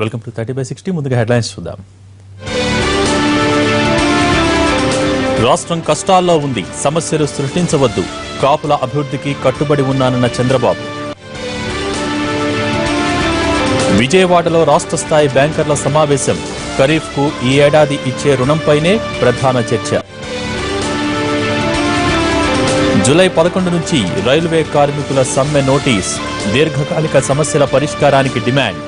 Welcome to 30/60. ముందుగా headlines చూద్దాం. రాష్ట్రం కష్టాల్లో ఉంది, సమస్యలు సృష్టించవద్దు, కాపుల అభివృద్ధికి కట్టుబడి ఉన్నానన్న చంద్రబాబు. విజయవాడలో రాష్ట్ర స్థాయి బ్యాంకర్ల సమావేశం, ఖరీఫ్కు ఈ ఏడాది ఇచ్చే రుణంపైనే ప్రధాన చర్చ. జూలై 11 నుంచి రైల్వే కార్మికుల సమ్మె నోటీస్, దీర్ఘకాలిక సమస్యల పరిష్కారానికి డిమాండ్.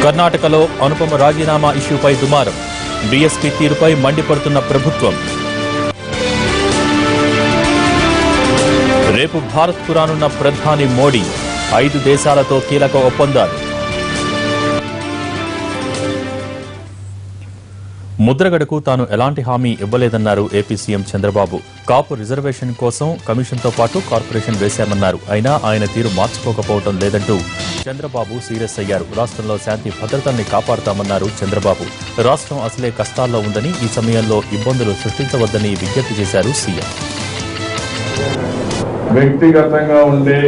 కర్ణాటకలో అనుపమ రాజీనామా ఇష్యూపై దుమారం, బీఎస్పీ తీరుపై మండిపడుతున్న ప్రభుత్వం. రేపు భారత్కు రానున్న ప్రధాని మోడీ, 5 దేశాలతో కీలక ఒప్పందాలు. ముద్రగడకు తాను ఎలాంటి హామీ ఇవ్వలేదన్నారు ఏపీ సీఎం చంద్రబాబు. కాపు రిజర్వేషన్ కోసం కమిషన్తో పాటు కార్పొరేషన్ వేశామన్నారు. అయినా ఆయన తీరు మార్చుకోకపోవడం లేదంటూ చంద్రబాబు సీరియస్ అయ్యారు. రాష్ట్రంలో శాంతి భద్రతల్ని కాపాడుతామన్నారు చంద్రబాబు. రాష్ట్రం అసలే కష్టాల్లో ఉందని, ఈ సమయంలో ఇబ్బందులు సృష్టించవద్దని విజ్ఞప్తి చేశారు సీఎం. వ్యక్తిగతంగా ఉండే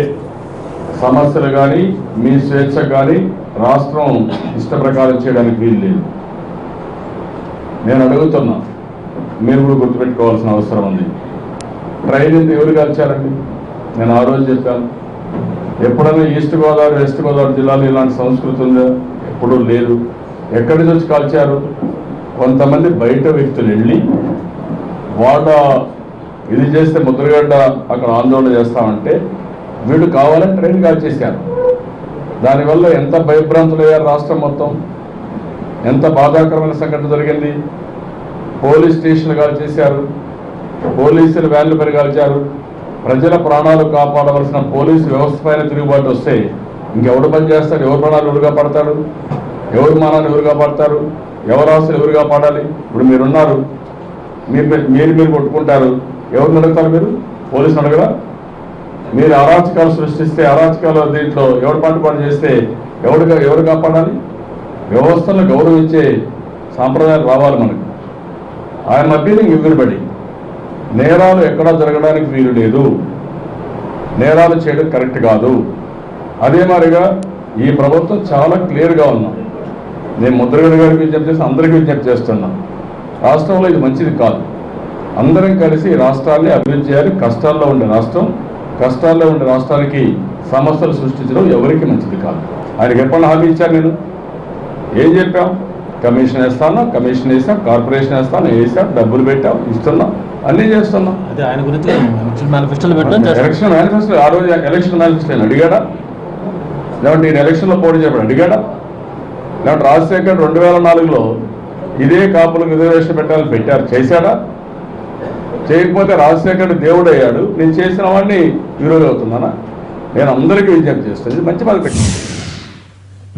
సమస్యలు కానీ మీ స్వేచ్ఛ కానీ రాష్ట్రం ఇష్ట ప్రకారం చేయడానికి వీలు లేదు. నేను అడుగుతున్నా, మీరు కూడా గుర్తుపెట్టుకోవాల్సిన అవసరం ఉంది. ట్రైన్ ఇంత ఎవరు కాల్చారండి? నేను ఆ రోజు చెప్పాను, ఎప్పుడైనా ఈస్ట్ గోదావరి వెస్ట్ గోదావరి జిల్లాలో ఇలాంటి సంస్కృతి ఉందా? ఎప్పుడూ లేదు. ఎక్కడి నుంచి కాల్చారు? కొంతమంది బయట వ్యక్తులు వెళ్ళి వాళ్ళ ఇది చేస్తే ముద్రగడ్డ అక్కడ ఆందోళన చేస్తామంటే వీళ్ళు కావాలని ట్రైన్ కాల్చేశారు. దానివల్ల ఎంత భయభ్రాంతులు అయ్యారు రాష్ట్రం మొత్తం, ఎంత బాధాకరమైన సంఘటన జరిగింది. పోలీస్ స్టేషన్లు కాల్చేశారు, పోలీసులు వ్యాన్లు పని కాల్చారు. ప్రజల ప్రాణాలు కాపాడవలసిన పోలీసు వ్యవస్థ పైన తిరుగుబాటు వస్తే ఇంకెవడు పని చేస్తాడు? ఎవరు ప్రాణాలు ఎవరుగా పడతాడు? ఎవరి మానాలు ఎవరు కాపాడతారు? ఎవరు ఆస్తులు ఎవరు కాపాడాలి? ఇప్పుడు మీరున్నారు, మీరు కొట్టుకుంటారు, ఎవరిని అడుగుతారు? మీరు పోలీసులు అడగరా? మీరు అరాచకాలు సృష్టిస్తే, అరాచకాలు దీంట్లో ఎవరు పాటుపాటు చేస్తే ఎవరు కాపాడాలి? వ్యవస్థలను గౌరవించే సాంప్రదాయాలు రావాలి మనకు. ఐఎమ్ అపీలింగ్ ఎవ్రీబడి, నేరాలు ఎక్కడా జరగడానికి వీలు లేదు, నేరాలు చేయడం కరెక్ట్ కాదు. అదే మాదిరిగా ఈ ప్రభుత్వం చాలా క్లియర్గా ఉన్నాం. నేను ముద్రగడ్డ గారికి విజ్ఞప్తి చేసి అందరికీ విజ్ఞప్తి చేస్తున్నాను, రాష్ట్రంలో ఇది మంచిది కాదు. అందరం కలిసి రాష్ట్రాన్ని అభివృద్ధి చేయాలి. కష్టాల్లో ఉండే రాష్ట్రానికి సమస్యలు సృష్టించడం ఎవరికి మంచిది కాదు. ఆయనకి ఎప్పుడు హామీ ఇచ్చాను నేను, ఏం చెప్పాం? కమిషన్ వేస్తాను, కమిషన్ వేసాం, కార్పొరేషన్ వేస్తాను, వేసాం, డబ్బులు పెట్టాం, ఇస్తున్నాం, అన్నీ చేస్తున్నాం. అదే ఆయన గురించి ఎలక్షన్ మేనిఫెస్టో ఆ రోజు ఎలక్షన్ మేనిఫెస్టో అడిగాడా? లేదంటే ఈయన ఎలక్షన్లో పోటీ చేయబడి అడిగాడా? లేదంటే రాజశేఖర్ 2004లో ఇదే కాపులకు రిజర్వేషన్ పెట్టాలని పెట్టారు, చేశాడా? చేయకపోతే రాజశేఖర్ దేవుడు అయ్యాడు, నేను చేసిన వాడిని విరోధి అవుతున్నానా? నేను అందరికీ విజ్ఞప్తి చేస్తాను, మంచి పని పెట్టింది.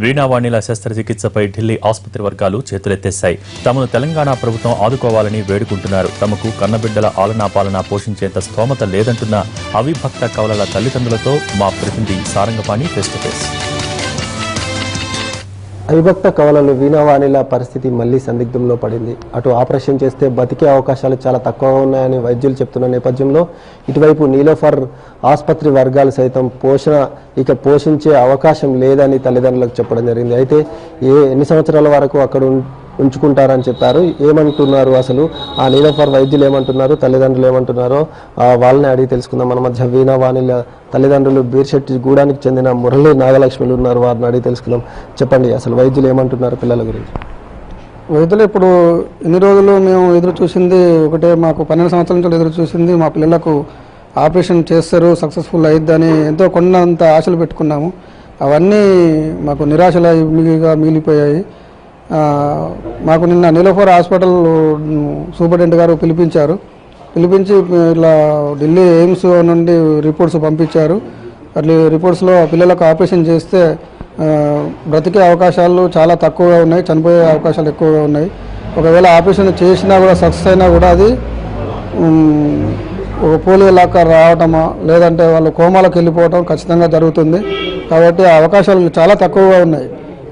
వీణావాణిల శస్త్రచికిత్సపై ఢిల్లీ ఆసుపత్రి వర్గాలు చేతులెత్తేశాయి. తమను తెలంగాణ ప్రభుత్వం ఆదుకోవాలని వేడుకుంటున్నారు. తమకు కన్నబిడ్డల ఆలనా పాలన పోషించేంత స్తోమత లేదంటున్న అవిభక్త కవలల తల్లిదండ్రులతో మా ప్రతినిధి సారంగపాణి ఫేస్ టు ఫేస్. అవిభక్త కవలలు వీణావాణిల పరిస్థితి మళ్లీ సందిగ్ధంలో పడింది. అటు ఆపరేషన్ చేస్తే బతికే అవకాశాలు చాలా తక్కువగా ఉన్నాయని వైద్యులు చెప్తున్న నేపథ్యంలో ఇటువైపు నీలోఫర్ ఆసుపత్రి వర్గాలు సైతం పోషించే అవకాశం లేదని తల్లిదండ్రులకు చెప్పడం జరిగింది. అయితే ఎన్ని సంవత్సరాల వరకు అక్కడ ఉంచుకుంటారని చెప్పారు. ఏమంటున్నారు అసలు ఆ నీలోఫర్ వైద్యులు ఏమంటున్నారు, తల్లిదండ్రులు ఏమంటున్నారో వాళ్ళని అడిగి తెలుసుకుందాం. మన మధ్య వీణావాణిల తల్లిదండ్రులు బీర్శెట్టి గూడానికి చెందిన మురళి నాగలక్ష్మిలు ఉన్నారు, వారిని అడిగి తెలుసుకుందాం. చెప్పండి, అసలు వైద్యులు ఏమంటున్నారు పిల్లల గురించి? వైద్యులు ఇప్పుడు ఇన్ని రోజులు మేము ఎదురు చూసింది ఒకటే, మాకు 12 సంవత్సరాల నుంచి ఎదురు చూసింది మా పిల్లలకు ఆపరేషన్ చేస్తారు, సక్సెస్ఫుల్ అయిద్దని ఎంతో కొండంత ఆశలు పెట్టుకున్నాము. అవన్నీ మాకు నిరాశగా మిగిలిపోయాయి. మాకు నిన్న నీలోఫర్ హాస్పిటల్ సూపరింటెండెంట్ గారు పిలిపించి ఇలా ఢిల్లీ ఎయిమ్స్ నుండి రిపోర్ట్స్ పంపించారు. అట్లా రిపోర్ట్స్లో పిల్లలకు ఆపరేషన్ చేస్తే బ్రతికే అవకాశాలు చాలా తక్కువగా ఉన్నాయి, చనిపోయే అవకాశాలు ఎక్కువగా ఉన్నాయి. ఒకవేళ ఆపరేషన్ చేసినా కూడా సక్సెస్ అయినా కూడా అది ఒక పోలియో లాగా రావటమా లేదంటే వాళ్ళు కోమాలకు వెళ్ళిపోవటం ఖచ్చితంగా జరుగుతుంది. కాబట్టి ఆ అవకాశాలు చాలా తక్కువగా ఉన్నాయి.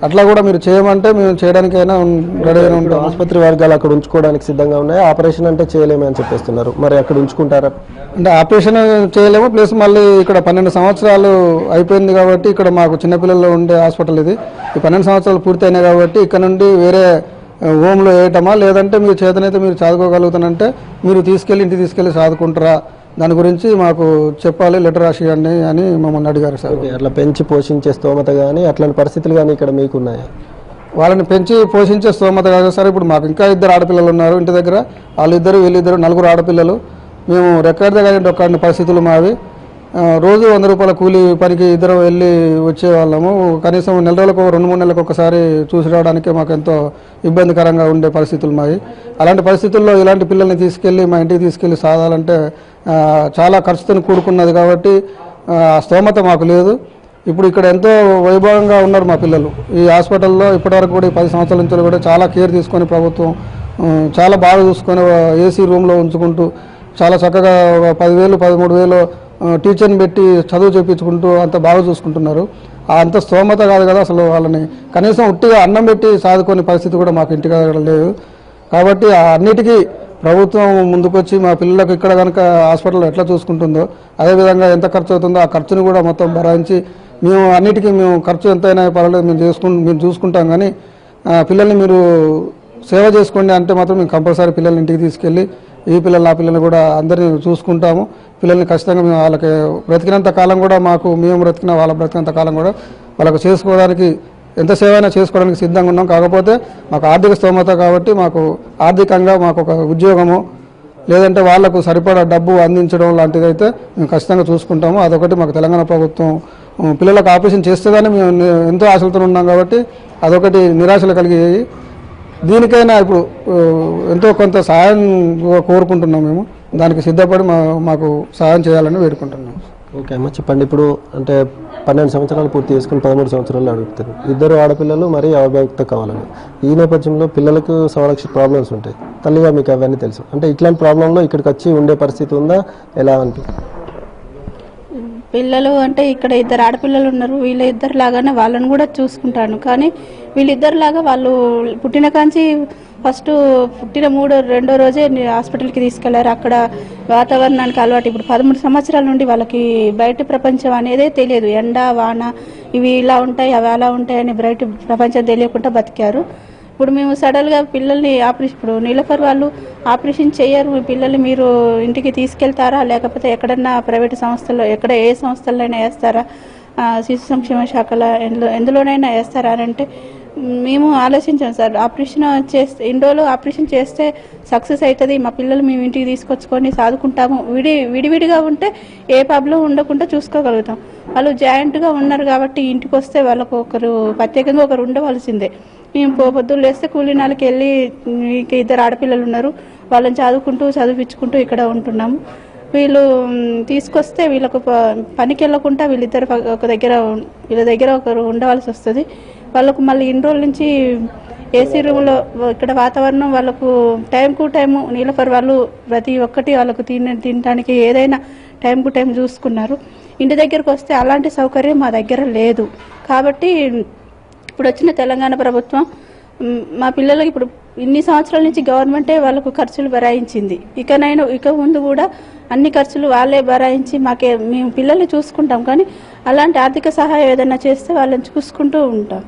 అట్లా కూడా మీరు చేయమంటే మేము చేయడానికైనా రెడీగా ఇప్పుడు ఉంటాం. ఆసుపత్రి వర్గాలు అక్కడ ఉంచుకోవడానికి సిద్ధంగా ఉన్నాయి, ఆపరేషన్ అంటే చేయలేమని అని చెప్పేస్తున్నారు. మరి అక్కడ ఉంచుకుంటారా? అంటే ఆపరేషన్ చేయలేము, ప్లస్ మళ్ళీ ఇక్కడ 12 సంవత్సరాలు అయిపోయింది కాబట్టి ఇక్కడ మాకు చిన్నపిల్లల్లో ఉండే హాస్పిటల్ ఇది. ఈ 12 సంవత్సరాలు పూర్తి అయినాయి కాబట్టి ఇక్కడ నుండి వేరే హోమ్లో వేయటమా, లేదంటే మీరు చేతనైతే మీరు చదువుకోగలుగుతానంటే మీరు ఇంటికి తీసుకెళ్ళి చదువుకుంటారా, దాని గురించి మాకు చెప్పాలి, లెటర్ రాసియండి అని మమ్మల్ని అడిగారు సార్. అట్లా పెంచి పోషించే స్తోమత కానీ అట్లాంటి పరిస్థితులు కానీ ఇక్కడ మీకున్నాయా? వాళ్ళని పెంచి పోషించే స్తోమత కాదు సార్. ఇప్పుడు మాకు ఇంకా 2 ఆడపిల్లలు ఉన్నారు ఇంటి దగ్గర, వీళ్ళిద్దరు 4 ఆడపిల్లలు. మేము రెక్కడితే కానీ ఒక్కడిని పరిస్థితులు మావి. రోజు 100 రూపాయల కూలీ పనికి ఇద్దరు వెళ్ళి వచ్చేవాళ్ళము. కనీసం నెల రోజులకు 2-3 నెలలకు ఒకసారి చూసి రావడానికి మాకు ఎంతో ఇబ్బందికరంగా ఉండే పరిస్థితులు మావి. అలాంటి పరిస్థితుల్లో ఇలాంటి పిల్లల్ని తీసుకెళ్ళి మా ఇంటికి తీసుకెళ్ళి సాధాలంటే చాలా ఖర్చుతో కూడుకున్నది కాబట్టి స్తోమత మాకు లేదు. ఇప్పుడు ఇక్కడ ఎంతో వైభవంగా ఉన్నారు మా పిల్లలు ఈ హాస్పిటల్లో. ఇప్పటివరకు కూడా 10 సంవత్సరాల నుంచి కూడా చాలా కేర్ తీసుకొని ప్రభుత్వం చాలా బాగా చూసుకొని ఏసీ రూమ్లో ఉంచుకుంటూ చాలా చక్కగా 10,000 13,000 టీచర్ని పెట్టి చదువు చెప్పించుకుంటూ అంత బాగా చూసుకుంటున్నారు. అంత స్తోమత కాదు కదా అసలు. వాళ్ళని కనీసం ఉట్టిగా అన్నం పెట్టి సాదుకునే పరిస్థితి కూడా మాకు ఇంటికి లేదు. కాబట్టి అన్నిటికీ ప్రభుత్వం ముందుకొచ్చి మా పిల్లలకు ఇక్కడ కనుక హాస్పిటల్లో ఎట్లా చూసుకుంటుందో అదేవిధంగా ఎంత ఖర్చు అవుతుందో ఆ ఖర్చుని కూడా మొత్తం భరాయించి మేము అన్నిటికీ ఖర్చు ఎంతైనా పర్వాలేదు మేము చూసుకుంటాం, కానీ పిల్లల్ని మీరు సేవ చేసుకోండి అంటే మాత్రం మేము కంపల్సరీ పిల్లల్ని ఇంటికి తీసుకెళ్ళి ఈ పిల్లలు ఆ పిల్లల్ని కూడా అందరినీ చూసుకుంటాము. పిల్లల్ని ఖచ్చితంగా మేము వాళ్ళకి బ్రతికినంత కాలం కూడా మేము బ్రతికిన వాళ్ళ బ్రతికినంత కాలం కూడా వాళ్ళకు చేసుకోవడానికి ఎంత సేవ అయినా చేసుకోవడానికి సిద్ధంగా ఉన్నాం. కాకపోతే మాకు ఆర్థిక స్తోమత కాబట్టి మాకు ఆర్థికంగా మాకు ఒక ఉద్యోగము లేదంటే వాళ్లకు సరిపడా డబ్బు అందించడం లాంటిది అయితే మేము ఖచ్చితంగా చూసుకుంటాము. అదొకటి మాకు తెలంగాణ ప్రభుత్వం పిల్లలకు ఆపరేషన్ చేస్తుందని మేము ఎంతో ఆశలతో ఉన్నాం కాబట్టి అదొకటి నిరాశలు కలిగాయి. దీనికైనా ఇప్పుడు ఎంతో కొంత సహాయం కోరుకుంటున్నాం. మేము దానికి సిద్ధపడి మాకు సహాయం చేయాలని వేడుకుంటున్నాం. ఓకే అమ్మ, చెప్పండి. ఇప్పుడు అంటే 12 సంవత్సరాలు పూర్తి చేసుకుని 13 సంవత్సరాలు అడుగుతారు. 2 ఆడపిల్లలు మరి అవిభక్త కావాలని. ఈ నేపథ్యంలో పిల్లలకు సంరక్షణ ప్రాబ్లమ్స్ ఉంటాయి. తల్లిగా మీకు అవన్నీ తెలుసు. అంటే ఇట్లాంటి ప్రాబ్లంలో ఇక్కడికి వచ్చి ఉండే పరిస్థితి ఉందా? ఎలా అనిపిస్తుంది? పిల్లలు అంటే ఇక్కడ 2 ఆడపిల్లలు ఉన్నారు. వీళ్ళిద్దరు లాగానే వాళ్ళని కూడా చూసుకుంటాను. కానీ వీళ్ళిద్దరిలాగా వాళ్ళు పుట్టిన కాంచి ఫస్ట్ పుట్టిన 2వ రోజే హాస్పిటల్కి తీసుకెళ్లారు. అక్కడ వాతావరణానికి అలవాటు. ఇప్పుడు 13 సంవత్సరాల నుండి వాళ్ళకి బయట ప్రపంచం అనేదే తెలియదు. ఎండ వాన ఇవి ఇలా ఉంటాయి అవి అలా ఉంటాయని బయట ప్రపంచం తెలియకుండా బతికారు. ఇప్పుడు మేము సడన్గా పిల్లల్ని ఇప్పుడు నీలఫర్ వాళ్ళు ఆపరేషన్ చేయరు, మీ పిల్లల్ని మీరు ఇంటికి తీసుకెళ్తారా లేకపోతే ఎక్కడన్నా ప్రైవేటు సంస్థల్లో ఏ సంస్థల్లో వేస్తారా, శిశు సంక్షేమ శాఖలో ఎందులోనైనా వేస్తారా అని అంటే మేము ఆలోచించాం సార్. ఆపరేషన్ చేస్తే ఇండోలో ఆపరేషన్ చేస్తే సక్సెస్ అవుతుంది, మా పిల్లలు మేము ఇంటికి తీసుకొచ్చుకొని సాదుకుంటాము. విడివిడిగా ఉంటే ఏ ప్రాబ్లం ఉండకుండా చూసుకోగలుగుతాం. వాళ్ళు జాయింట్గా ఉన్నారు కాబట్టి ఇంటికి వస్తే వాళ్ళకు ప్రత్యేకంగా ఒకరు ఉండవలసిందే. మేము పొద్దున్న లేస్తే కూలీనాలకి వెళ్ళి 2 ఆడపిల్లలు ఉన్నారు, వాళ్ళని చదివించుకుంటూ ఇక్కడ ఉంటున్నాము. వీళ్ళు తీసుకొస్తే వీళ్ళకు పనికి వెళ్ళకుండా వీళ్ళ దగ్గర ఒకరు ఉండవలసి వస్తుంది. వాళ్ళకు మళ్ళీ ఇన్ని రోజుల నుంచి ఏసీ రూమ్లో ఇక్కడ వాతావరణం వాళ్ళకు టైం టు టైము నీలఫర్ వాళ్ళు ప్రతి ఒక్కటి వాళ్ళకు తినడానికి ఏదైనా టైం టు టైం చూసుకున్నారు. ఇంటి దగ్గరకు వస్తే అలాంటి సౌకర్యం మా దగ్గర లేదు. కాబట్టి ఇప్పుడు వచ్చిన తెలంగాణ ప్రభుత్వం మా పిల్లలకి ఇప్పుడు ఇన్ని సంవత్సరాల నుంచి గవర్నమెంటే వాళ్ళకు ఖర్చులు భరాయించింది. ఇక ముందు కూడా అన్ని ఖర్చులు వాళ్ళే భరాయించి మేము పిల్లల్ని చూసుకుంటాం. కానీ అలాంటి ఆర్థిక సహాయం ఏదైనా చేస్తే వాళ్ళని చూసుకుంటూ ఉంటాం.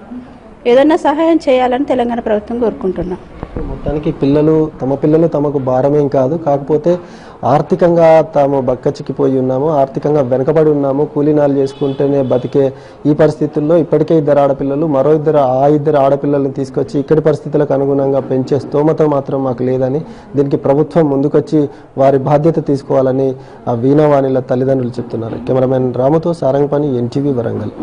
ఏదైనా సహాయం చేయాలని తెలంగాణ ప్రభుత్వం కోరుకుంటున్నాం. మొత్తానికి తమ పిల్లలు తమకు భారమేం కాదు, కాకపోతే ఆర్థికంగా తాము బక్కచిక్కిపోయి ఉన్నాము, ఆర్థికంగా వెనకబడి ఉన్నాము. కూలీనాలు చేసుకుంటేనే బతికే ఈ పరిస్థితుల్లో ఇప్పటికే 2 ఆడపిల్లలు, మరో 2 ఆడపిల్లల్ని తీసుకొచ్చి ఇక్కడి పరిస్థితులకు అనుగుణంగా పెంచే స్తోమత మాత్రం మాకు లేదని, దీనికి ప్రభుత్వం ముందుకొచ్చి వారి బాధ్యత తీసుకోవాలని ఆ వీణావాణిల తల్లిదండ్రులు చెప్తున్నారు. కెమెరామెన్ రాముతో సారంగపాణి, NTV వరంగల్.